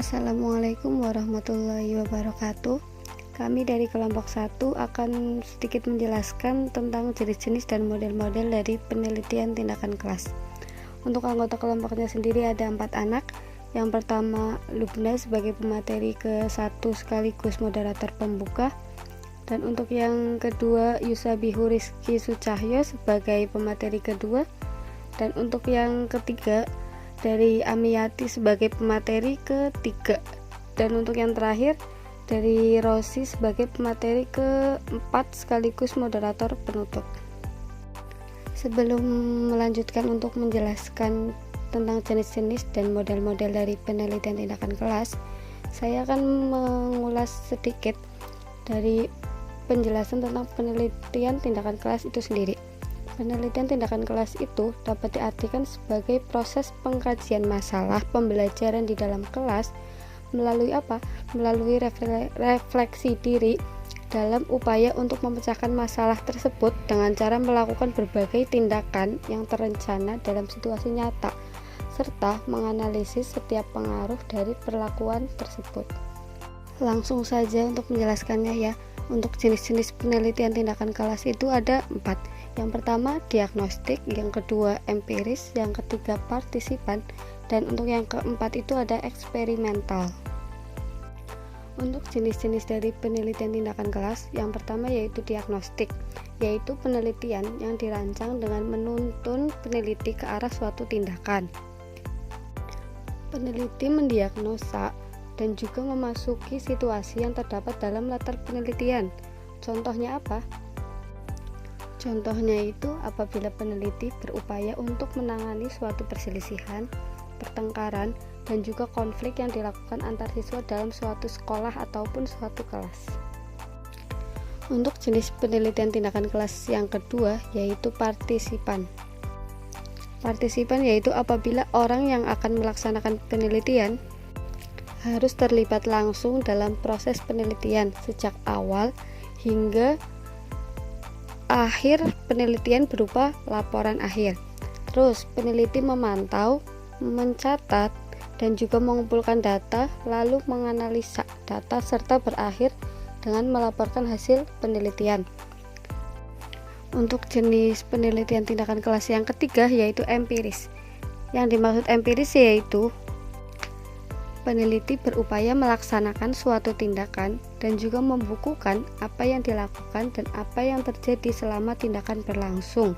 Assalamualaikum warahmatullahi wabarakatuh. Kami dari kelompok 1 akan sedikit menjelaskan tentang jenis-jenis dan model-model dari penelitian tindakan kelas. Untuk anggota kelompoknya sendiri ada 4 anak. Yang pertama Lubna sebagai pemateri ke-1 sekaligus moderator pembuka. Dan untuk yang kedua Yusabihu Rizky Sucahyo sebagai pemateri kedua. Dan untuk yang ketiga dari Amiyati sebagai pemateri ketiga, dan untuk yang terakhir dari Rosi sebagai pemateri keempat sekaligus moderator penutup. Sebelum melanjutkan untuk menjelaskan tentang jenis-jenis dan model-model dari penelitian tindakan kelas, saya akan mengulas sedikit dari penjelasan tentang penelitian tindakan kelas itu sendiri. Penelitian tindakan kelas itu dapat diartikan sebagai proses pengkajian masalah pembelajaran di dalam kelas melalui apa? Melalui refleksi diri dalam upaya untuk memecahkan masalah tersebut dengan cara melakukan berbagai tindakan yang terencana dalam situasi nyata, serta menganalisis setiap pengaruh dari perlakuan tersebut. Langsung saja untuk menjelaskannya ya. Untuk jenis-jenis penelitian tindakan kelas itu ada 4. Yang pertama diagnostik, yang kedua empiris, yang ketiga partisipan, dan untuk yang keempat itu ada eksperimental. Untuk jenis-jenis dari penelitian tindakan kelas, yang pertama yaitu diagnostik, yaitu penelitian yang dirancang dengan menuntun peneliti ke arah suatu tindakan. Peneliti mendiagnosa dan juga memasuki situasi yang terdapat dalam latar penelitian. Contohnya apa? Contohnya itu apabila peneliti berupaya untuk menangani suatu perselisihan, pertengkaran, dan juga konflik yang dilakukan antar siswa dalam suatu sekolah ataupun suatu kelas. Untuk jenis penelitian tindakan kelas yang kedua yaitu partisipan. Partisipan yaitu apabila orang yang akan melaksanakan penelitian harus terlibat langsung dalam proses penelitian sejak awal hingga akhir penelitian berupa laporan akhir. Terus peneliti memantau, mencatat, dan juga mengumpulkan data, lalu menganalisa data serta berakhir dengan melaporkan hasil penelitian. Untuk jenis penelitian tindakan kelas yang ketiga yaitu empiris. Yang dimaksud empiris yaitu peneliti berupaya melaksanakan suatu tindakan dan juga membukukan apa yang dilakukan dan apa yang terjadi selama tindakan berlangsung.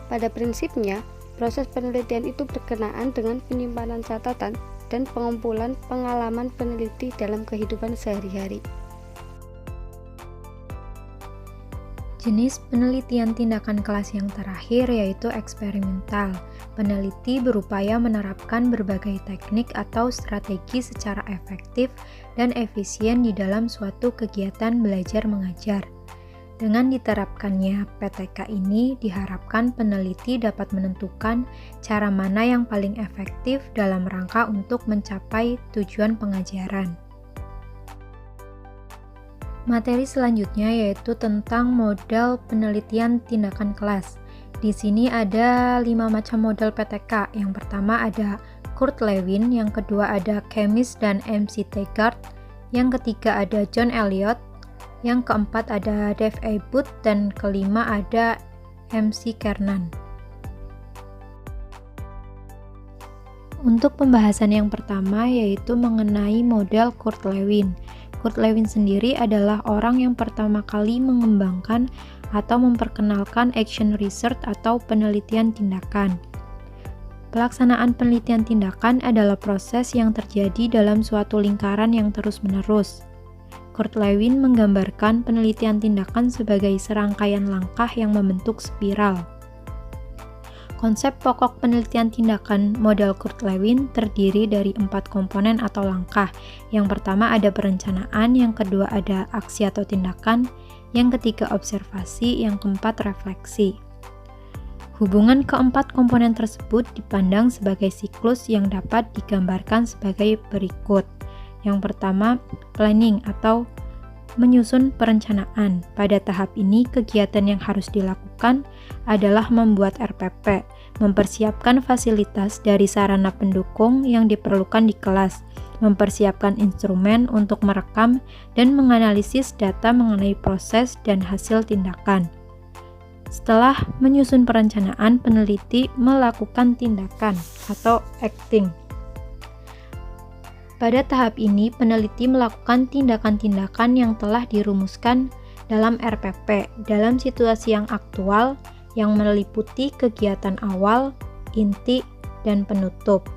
Pada prinsipnya, proses penelitian itu berkenaan dengan penyimpanan catatan dan pengumpulan pengalaman peneliti dalam kehidupan sehari-hari. Jenis penelitian tindakan kelas yang terakhir yaitu eksperimental. Peneliti berupaya menerapkan berbagai teknik atau strategi secara efektif dan efisien di dalam suatu kegiatan belajar mengajar. Dengan diterapkannya PTK ini diharapkan peneliti dapat menentukan cara mana yang paling efektif dalam rangka untuk mencapai tujuan pengajaran. Materi selanjutnya yaitu tentang model penelitian tindakan kelas. Di sini ada 5 macam model PTK. Yang pertama ada Kurt Lewin, yang kedua ada Chemis dan MC Taggart, yang ketiga ada John Elliot, yang keempat ada Dave Abboud, dan kelima ada MC Kernan. Untuk pembahasan yang pertama yaitu mengenai model Kurt Lewin. Kurt Lewin sendiri adalah orang yang pertama kali mengembangkan atau memperkenalkan action research atau penelitian tindakan. Pelaksanaan penelitian tindakan adalah proses yang terjadi dalam suatu lingkaran yang terus-menerus. Kurt Lewin menggambarkan penelitian tindakan sebagai serangkaian langkah yang membentuk spiral. Konsep pokok penelitian tindakan model Kurt Lewin terdiri dari 4 komponen atau langkah. Yang pertama ada perencanaan, yang kedua ada aksi atau tindakan, yang ketiga observasi, yang keempat refleksi. Hubungan keempat komponen tersebut dipandang sebagai siklus yang dapat digambarkan sebagai berikut. Yang pertama, planning atau menyusun perencanaan. Pada tahap ini, kegiatan yang harus dilakukan adalah membuat RPP, mempersiapkan fasilitas dari sarana pendukung yang diperlukan di kelas, mempersiapkan instrumen untuk merekam dan menganalisis data mengenai proses dan hasil tindakan. Setelah menyusun perencanaan, peneliti melakukan tindakan atau acting. Pada tahap ini, peneliti melakukan tindakan-tindakan yang telah dirumuskan dalam RPP dalam situasi yang aktual yang meliputi kegiatan awal, inti, dan penutup.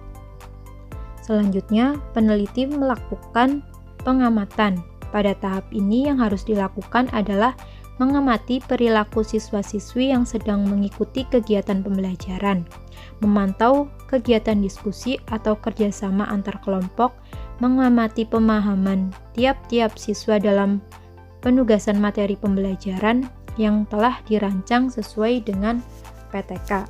Selanjutnya, peneliti melakukan pengamatan. Pada tahap ini yang harus dilakukan adalah mengamati perilaku siswa-siswi yang sedang mengikuti kegiatan pembelajaran, memantau kegiatan diskusi atau kerjasama antar kelompok, mengamati pemahaman tiap-tiap siswa dalam penugasan materi pembelajaran yang telah dirancang sesuai dengan PTK.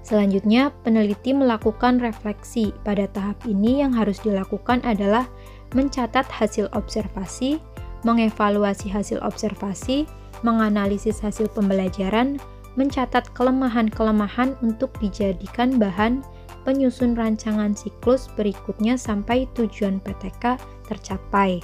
Selanjutnya, peneliti melakukan refleksi. Pada tahap ini yang harus dilakukan adalah mencatat hasil observasi, mengevaluasi hasil observasi, menganalisis hasil pembelajaran, mencatat kelemahan-kelemahan untuk dijadikan bahan penyusun rancangan siklus berikutnya sampai tujuan PTK tercapai.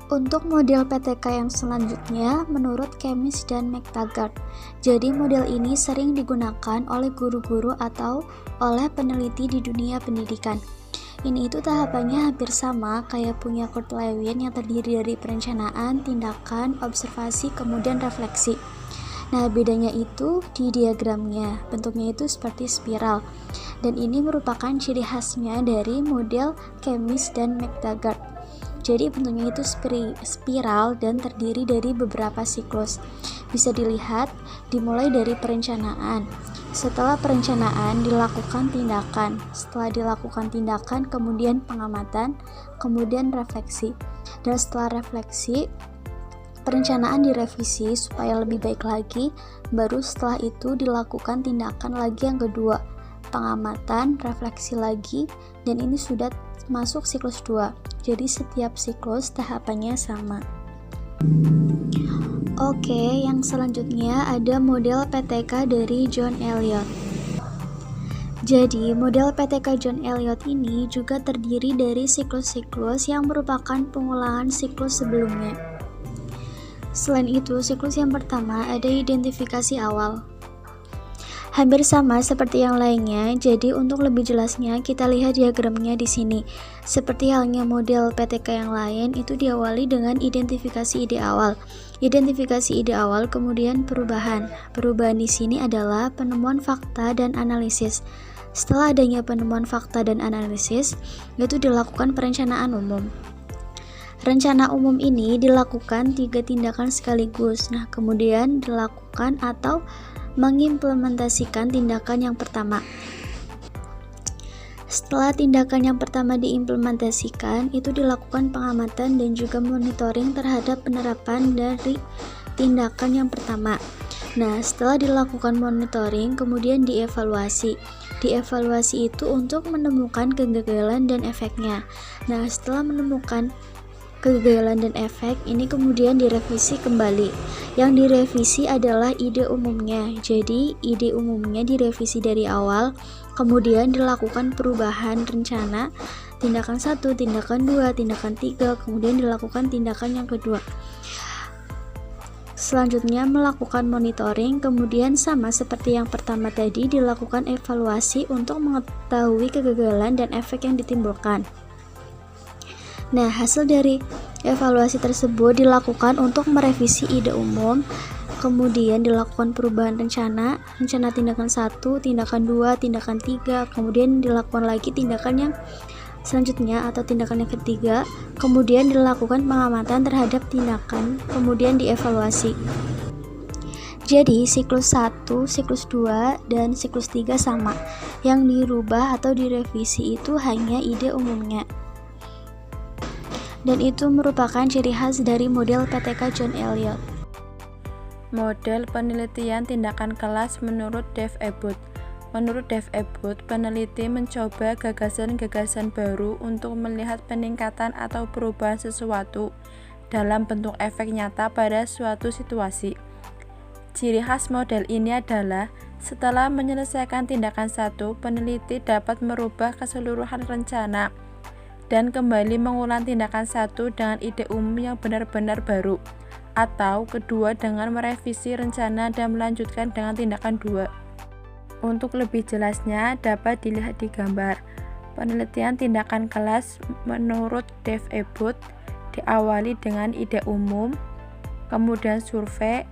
Untuk model PTK yang selanjutnya, menurut Kemis dan McTaggart, jadi model ini sering digunakan oleh guru-guru atau oleh peneliti di dunia pendidikan. Ini itu tahapannya hampir sama kayak punya Kurt Lewin yang terdiri dari perencanaan, tindakan, observasi, kemudian refleksi. Nah, bedanya itu di diagramnya, bentuknya itu seperti spiral. Dan ini merupakan ciri khasnya dari model Kemis dan McTaggart. Jadi bentuknya itu spiral dan terdiri dari beberapa siklus. Bisa dilihat dimulai dari perencanaan. Setelah perencanaan dilakukan tindakan. Setelah dilakukan tindakan kemudian pengamatan, kemudian refleksi. Dan setelah refleksi perencanaan direvisi supaya lebih baik lagi. Baru setelah itu dilakukan tindakan lagi yang kedua, pengamatan, refleksi lagi, dan ini sudah masuk siklus 2. Jadi setiap siklus tahapannya sama. Oke, yang selanjutnya ada model PTK dari John Elliot. Jadi, model PTK John Elliot ini juga terdiri dari siklus-siklus yang merupakan pengulangan siklus sebelumnya. Selain itu, siklus yang pertama ada identifikasi awal. Hampir sama seperti yang lainnya, jadi untuk lebih jelasnya kita lihat diagramnya di sini. Seperti halnya model PTK yang lain, itu diawali dengan identifikasi ide awal. Identifikasi ide awal kemudian perubahan. Perubahan di sini adalah penemuan fakta dan analisis. Setelah adanya penemuan fakta dan analisis, itu dilakukan perencanaan umum. Rencana umum ini dilakukan 3 tindakan sekaligus. Nah, kemudian dilakukan atau mengimplementasikan tindakan yang pertama. Setelah tindakan yang pertama diimplementasikan, itu dilakukan pengamatan dan juga monitoring terhadap penerapan dari tindakan yang pertama. Nah, setelah dilakukan monitoring, kemudian dievaluasi. Dievaluasi itu untuk menemukan kegagalan dan efeknya. Nah, setelah menemukan kegagalan dan efek, ini kemudian direvisi kembali. Yang direvisi adalah ide umumnya. Jadi, ide umumnya direvisi dari awal, kemudian dilakukan perubahan rencana, tindakan 1, tindakan 2, tindakan 3, kemudian dilakukan tindakan yang kedua. Selanjutnya melakukan monitoring, kemudian sama seperti yang pertama tadi dilakukan evaluasi untuk mengetahui kegagalan dan efek yang ditimbulkan. Nah, hasil dari evaluasi tersebut dilakukan untuk merevisi ide umum, kemudian dilakukan perubahan rencana tindakan 1, tindakan 2, tindakan 3, kemudian dilakukan lagi tindakan yang selanjutnya atau tindakan yang ketiga, kemudian dilakukan pengamatan terhadap tindakan, kemudian dievaluasi. Jadi, siklus 1, siklus 2, dan siklus 3 sama. Yang dirubah atau direvisi itu hanya ide umumnya. Dan itu merupakan ciri khas dari model PTK John Elliot. Model penelitian tindakan kelas menurut Dave Ebert. Menurut Dev Ebot, peneliti mencoba gagasan-gagasan baru untuk melihat peningkatan atau perubahan sesuatu dalam bentuk efek nyata pada suatu situasi. Ciri khas model ini adalah setelah menyelesaikan tindakan satu, peneliti dapat merubah keseluruhan rencana dan kembali mengulang tindakan satu dengan ide umum yang benar-benar baru, atau kedua dengan merevisi rencana dan melanjutkan dengan tindakan dua. Untuk lebih jelasnya dapat dilihat di gambar. Penelitian tindakan kelas menurut Dev Ebot diawali dengan ide umum, kemudian survei,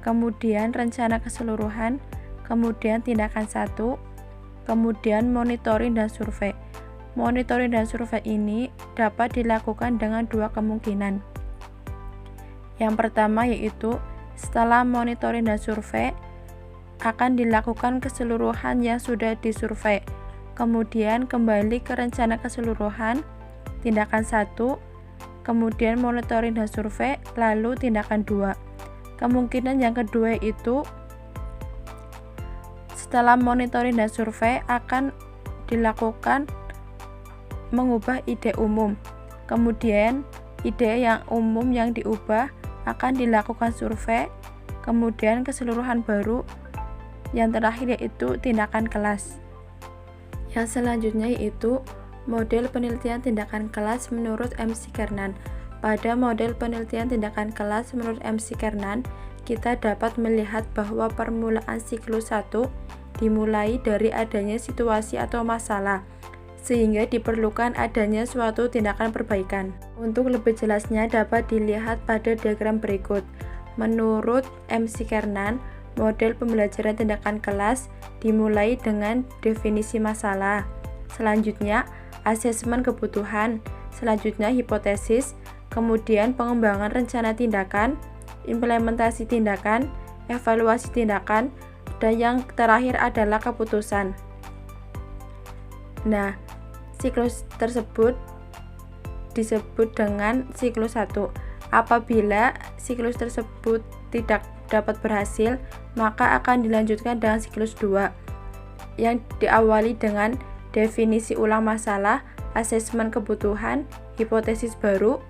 kemudian rencana keseluruhan, kemudian tindakan satu, kemudian monitoring dan survei. Monitoring dan survei ini dapat dilakukan dengan dua kemungkinan. Yang pertama yaitu setelah monitoring dan survei akan dilakukan keseluruhan yang sudah disurvei, kemudian kembali ke rencana keseluruhan, tindakan 1, kemudian monitoring dan survei, lalu tindakan 2. Kemungkinan yang kedua itu setelah monitoring dan survei akan dilakukan mengubah ide umum, kemudian ide yang umum yang diubah akan dilakukan survei, kemudian keseluruhan baru, yang terakhir yaitu tindakan kelas. Yang selanjutnya yaitu model penelitian tindakan kelas menurut MC Kernan. Pada model penelitian tindakan kelas menurut MC Kernan, kita dapat melihat bahwa permulaan siklus 1 dimulai dari adanya situasi atau masalah, sehingga diperlukan adanya suatu tindakan perbaikan. Untuk lebih jelasnya dapat dilihat pada diagram berikut. Menurut MC Kernan, model pembelajaran tindakan kelas dimulai dengan definisi masalah, selanjutnya asesmen kebutuhan, selanjutnya hipotesis, kemudian pengembangan rencana tindakan, implementasi tindakan, evaluasi tindakan, dan yang terakhir adalah keputusan. Nah, siklus tersebut disebut dengan siklus 1. Apabila siklus tersebut tidak dapat berhasil, maka akan dilanjutkan dengan siklus 2 yang diawali dengan definisi ulang masalah, asesmen kebutuhan, hipotesis baru,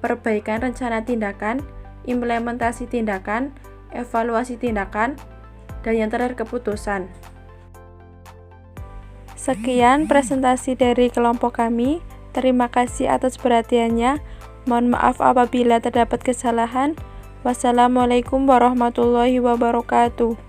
perbaikan rencana tindakan, implementasi tindakan, evaluasi tindakan, dan yang terakhir keputusan. Sekian presentasi dari kelompok kami. Terima kasih atas perhatiannya. Mohon maaf apabila terdapat kesalahan. Wassalamualaikum warahmatullahi wabarakatuh.